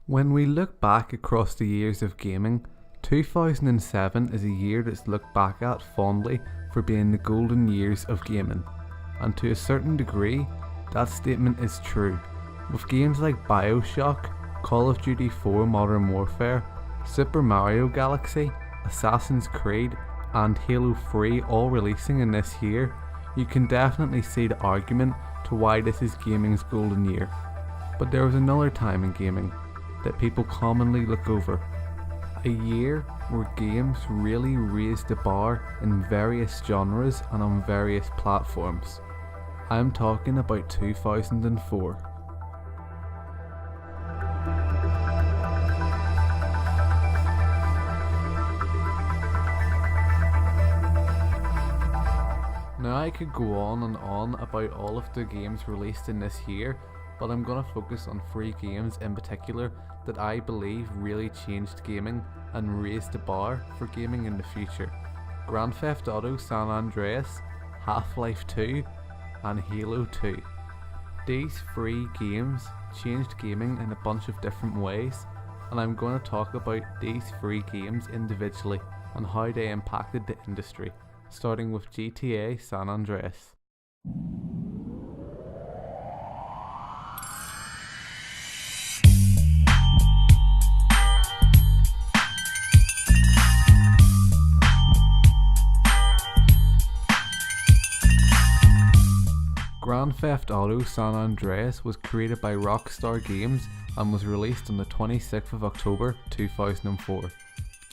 When we look back across the years of gaming, 2007 is a year that's looked back at fondly for being the golden years of gaming. And to a certain degree, that statement is true. With games like BioShock, Call of Duty 4 Modern Warfare, Super Mario Galaxy, Assassin's Creed, and Halo 3 all releasing in this year, you can definitely see the argument to why this is gaming's golden year. But there was another time in gaming that people commonly look over. A year where games really raised the bar in various genres and on various platforms. I'm talking about 2004. Now I could go on and on about all of the games released in this year, but I'm gonna focus on 3 games in particular that I believe really changed gaming and raised the bar for gaming in the future. Grand Theft Auto San Andreas, Half-Life 2, and Halo 2. These 3 games changed gaming in a bunch of different ways, and I'm going to talk about these 3 games individually and how they impacted the industry, starting with GTA San Andreas. Grand Theft Auto San Andreas was created by Rockstar Games and was released on the 26th of October 2004.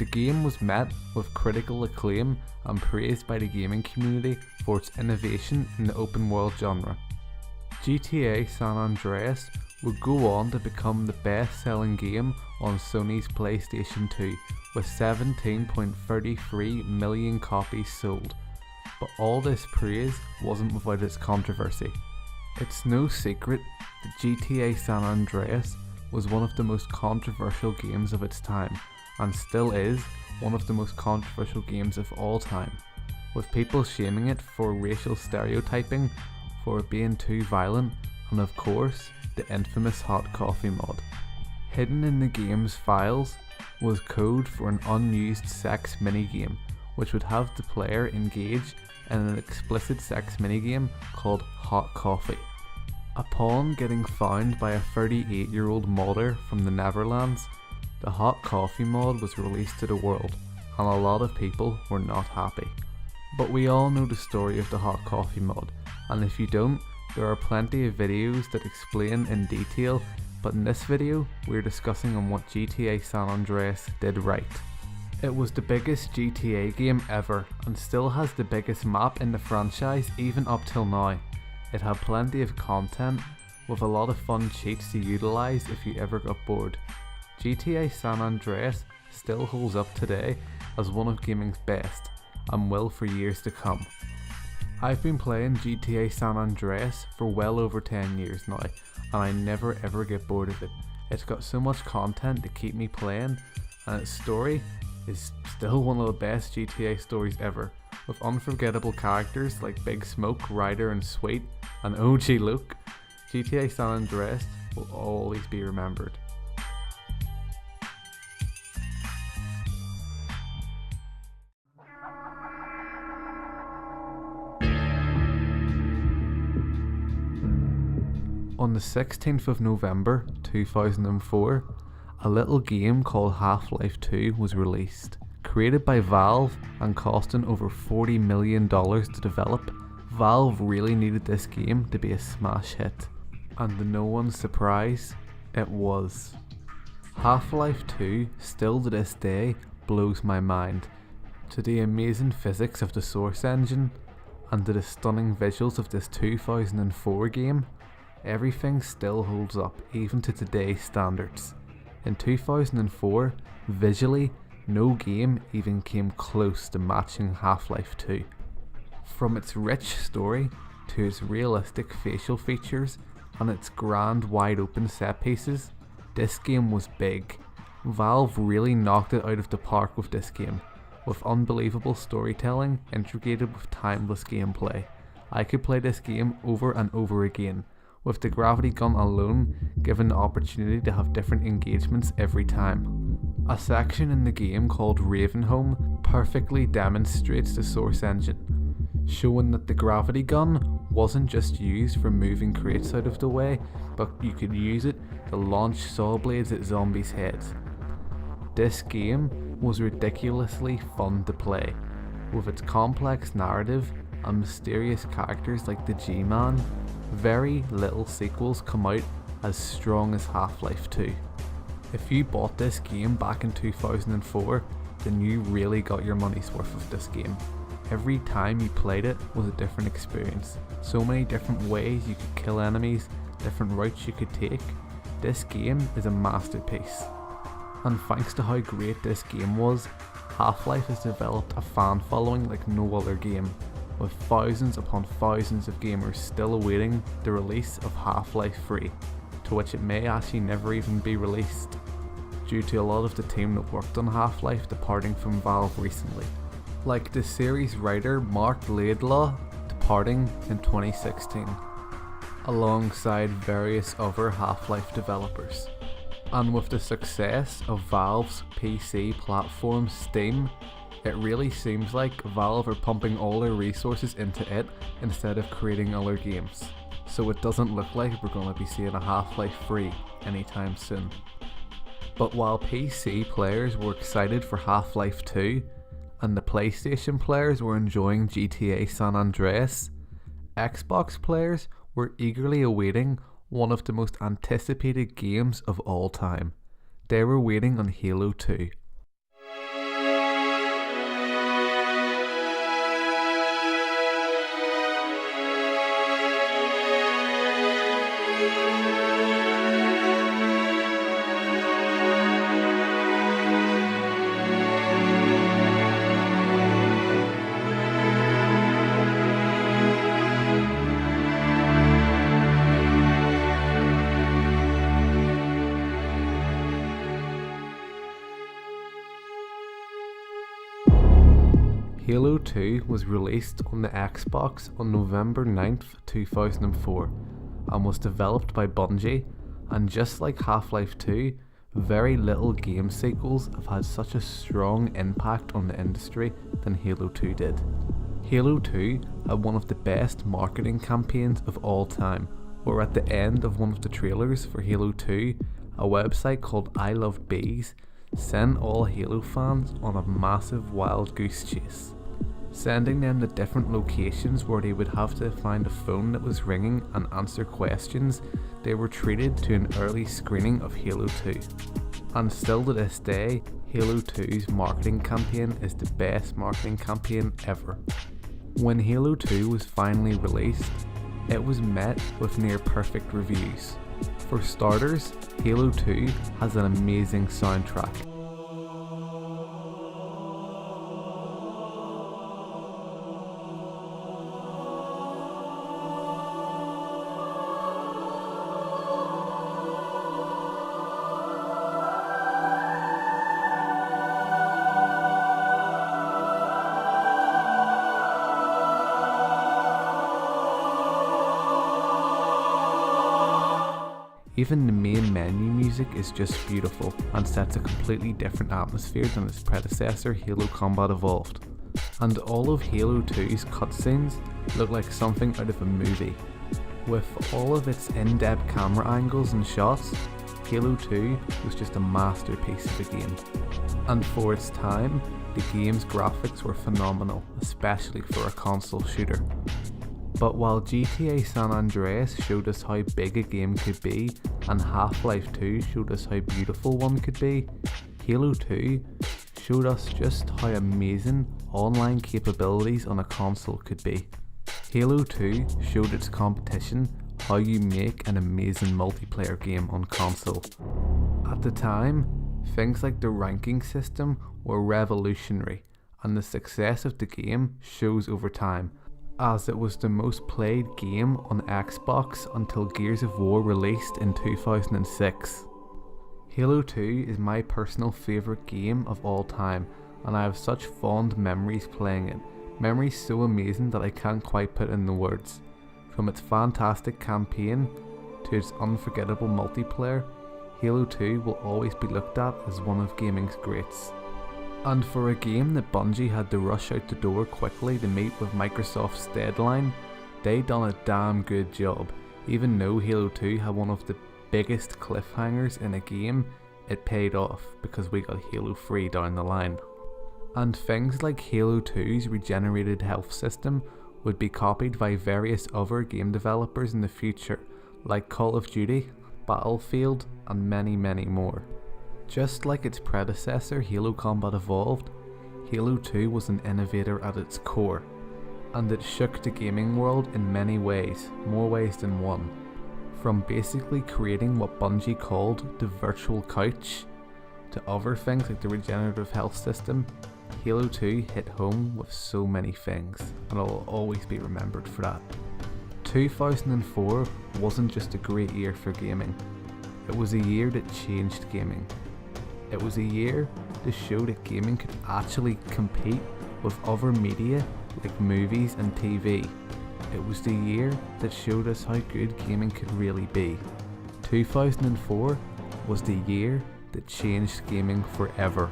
The game was met with critical acclaim and praised by the gaming community for its innovation in the open world genre. GTA San Andreas would go on to become the best selling game on Sony's PlayStation 2 with 17.33 million copies sold. But all this praise wasn't without its controversy. It's no secret that GTA San Andreas was one of the most controversial games of its time, and still is one of the most controversial games of all time, with people shaming it for racial stereotyping, for it being too violent, and of course, the infamous hot coffee mod. Hidden in the game's files was code for an unused sex minigame, which would have the player engage in an explicit sex minigame called Hot Coffee. Upon getting found by a 38-year-old modder from the Netherlands, the Hot Coffee mod was released to the world, and a lot of people were not happy. But we all know the story of the Hot Coffee mod, and if you don't, there are plenty of videos that explain in detail, but in this video, we're discussing on what GTA San Andreas did right. It was the biggest GTA game ever and still has the biggest map in the franchise even up till now. It had plenty of content with a lot of fun cheats to utilise if you ever got bored. GTA San Andreas still holds up today as one of gaming's best and will for years to come. I've been playing GTA San Andreas for well over 10 years now and I never ever get bored of it. It's got so much content to keep me playing, and its story is still one of the best GTA stories ever, with unforgettable characters like Big Smoke, Ryder and Sweet, and OG Luke. GTA San Andreas will always be remembered. On the 16th of November 2004, a little game called Half-Life 2 was released. Created by Valve and costing over $40 million to develop, Valve really needed this game to be a smash hit. And to no one's surprise, it was. Half-Life 2 still to this day blows my mind. To the amazing physics of the Source engine, and to the stunning visuals of this 2004 game, everything still holds up even to today's standards. In 2004, visually, no game even came close to matching Half-Life 2. From its rich story, to its realistic facial features, and its grand wide open set pieces, this game was big. Valve really knocked it out of the park with this game, with unbelievable storytelling integrated with timeless gameplay. I could play this game over and over again, with the gravity gun alone given the opportunity to have different engagements every time. A section in the game called Ravenholm perfectly demonstrates the Source engine, showing that the gravity gun wasn't just used for moving crates out of the way, but you could use it to launch saw blades at zombies' heads. This game was ridiculously fun to play, with its complex narrative and mysterious characters like the G-Man. Very little sequels come out as strong as Half-Life 2. If you bought this game back in 2004, then you really got your money's worth of this game. Every time you played it was a different experience. So many different ways you could kill enemies, different routes you could take. This game is a masterpiece. And thanks to how great this game was, Half-Life has developed a fan following like no other game, with thousands upon thousands of gamers still awaiting the release of Half-Life 3, to which it may actually never even be released, due to a lot of the team that worked on Half-Life departing from Valve recently, like the series writer Mark Laidlaw departing in 2016, alongside various other Half-Life developers. And with the success of Valve's PC platform Steam, it really seems like Valve are pumping all their resources into it instead of creating other games. So it doesn't look like we're going to be seeing a Half-Life 3 anytime soon. But while PC players were excited for Half-Life 2, and the PlayStation players were enjoying GTA San Andreas, Xbox players were eagerly awaiting one of the most anticipated games of all time. They were waiting on Halo 2. Halo 2 was released on the Xbox on November 9th, 2004 and was developed by Bungie, and just like Half-Life 2, very little game sequels have had such a strong impact on the industry than Halo 2 did. Halo 2 had one of the best marketing campaigns of all time, where at the end of one of the trailers for Halo 2, a website called I Love Bees sent all Halo fans on a massive wild goose chase, sending them to different locations where they would have to find a phone that was ringing and answer questions. They were treated to an early screening of Halo 2. And still to this day, Halo 2's marketing campaign is the best marketing campaign ever. When Halo 2 was finally released, it was met with near perfect reviews. For starters, Halo 2 has an amazing soundtrack. Even the main menu music is just beautiful and sets a completely different atmosphere than its predecessor Halo Combat Evolved. And all of Halo 2's cutscenes look like something out of a movie. With all of its in-depth camera angles and shots, Halo 2 was just a masterpiece of a game. And for its time, the game's graphics were phenomenal, especially for a console shooter. But while GTA San Andreas showed us how big a game could be, and Half-Life 2 showed us how beautiful one could be, Halo 2 showed us just how amazing online capabilities on a console could be. Halo 2 showed its competition how you make an amazing multiplayer game on console. At the time, things like the ranking system were revolutionary, and the success of the game shows over time, as it was the most played game on Xbox until Gears of War released in 2006. Halo 2 is my personal favourite game of all time, and I have such fond memories playing it, memories so amazing that I can't quite put in the words. From its fantastic campaign, to its unforgettable multiplayer, Halo 2 will always be looked at as one of gaming's greats. And for a game that Bungie had to rush out the door quickly to meet with Microsoft's deadline, they done a damn good job. Even though Halo 2 had one of the biggest cliffhangers in a game, it paid off because we got Halo 3 down the line. And things like Halo 2's regenerated health system would be copied by various other game developers in the future, like Call of Duty, Battlefield, and many more. Just like its predecessor Halo Combat Evolved, Halo 2 was an innovator at its core, and it shook the gaming world in many ways, more ways than one. From basically creating what Bungie called the virtual couch, to other things like the regenerative health system, Halo 2 hit home with so many things, and I'll always be remembered for that. 2004 wasn't just a great year for gaming, it was a year that changed gaming. It was a year to show that gaming could actually compete with other media like movies and TV. It was the year that showed us how good gaming could really be. 2004 was the year that changed gaming forever.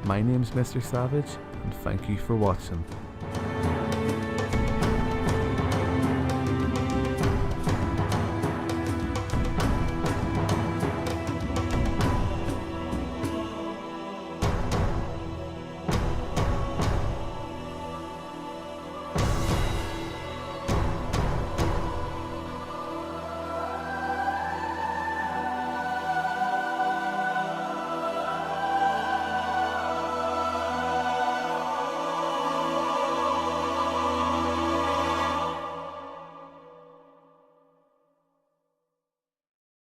My name's Mr. Savage, and thank you for watching.